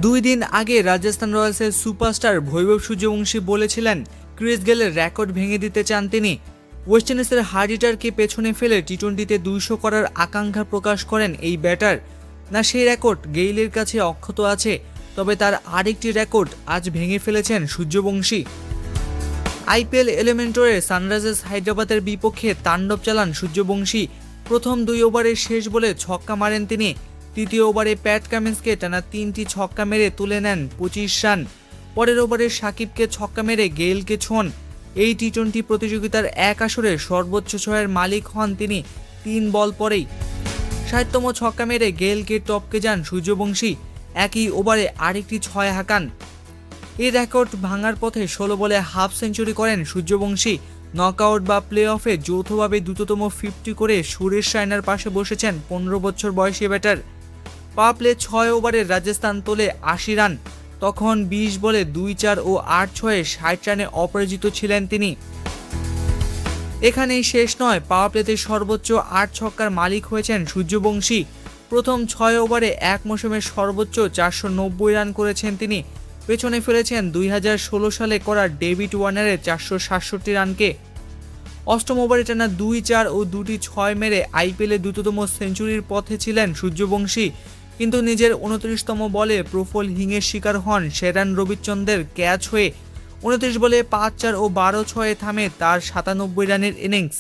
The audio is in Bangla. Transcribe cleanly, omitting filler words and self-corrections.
দুই দিন আগে রাজস্থান রয়্যালসের সুপারস্টার বৈভব সূর্যবংশী বলেছিলেন ক্রিস গেলের রেকর্ড ভেঙে দিতে চান তিনি। ওয়েস্ট ইন্ডিজের হার্ড হিটারকে পেছনে ফেলে টি-20তে 200 করার আকাঙ্ক্ষা প্রকাশ করেন এই ব্যাটার। না, সেই রেকর্ড গেইলের কাছে অক্ষত আছে, তবে তার আরেকটি রেকর্ড আজ ভেঙে ফেলেছেন সূর্যবংশী। আইপিএল এলিমিনেটরে সানরাইজার্স হায়দ্রাবাদের বিপক্ষে তাণ্ডব চালান সূর্যবংশী। প্রথম 2 ওভারের শেষ বলে ছক্কা মারেন তিনি। তৃতীয় ওভারে প্যাট কামিন্সকে টানা 3টি ছক্কা মেরে তুলে নেন 25 রান। পরের ওভারে সাকিবকে ছক্কা মেরে গেইলকে ছোঁন। এই টি-20 প্রতিযোগিতার এক আসরে সর্বোচ্চ ছয়ের মালিক হন তিনি 3 বল পরেই। 60তম ছক্কা মেরে গেইলকে টপকে যান সূর্যবংশী। একই ওভারে আরেকটি 6 হাঁকান। এই রেকর্ড ভাঙার পথে 16 বলে হাফ সেঞ্চুরি করেন সূর্যবংশী। নকআউট বা প্লে অফে যৌথভাবে দ্রুততম 50 করে সুরেশ রায়নার পাশে বসেছেন 15 বছর বয়সী ব্যাটার। পাওয়ার প্লে 6 ওভারে রাজস্থান তোলে 80 রান। তখন 20 বলে 2-4 ও 8-6-এ 60 রানে অপরাজিত ছিলেন তিনি। এখানেই শেষ নয়, পাওয়ার প্লেতে সর্বোচ্চ 8 ছক্কার মালিক হয়েছেন সূর্যবংশী। প্রথম 6 ওভারে এক মৌসুমে সর্বোচ্চ 490 রান করেছেন তিনি। পেছনে ফেলেছেন 2016 সালে করা ডেভিড ওয়ার্নারের 467 রানকে। অষ্টম ওভারে টানা 2-4 ও 2টি 6 মেরে আইপিএলে দ্রুততম সেঞ্চুরির পথে ছিলেন সূর্যবংশী, কিন্তু নিজের 29তম বলে প্রফুল হিংয়ের শিকার হন শেরান রবিচন্দ্রের ক্যাচ হয়ে। 29 বলে 5-4 ও 12-6-এ থামে তার 97 রানের ইনিংস।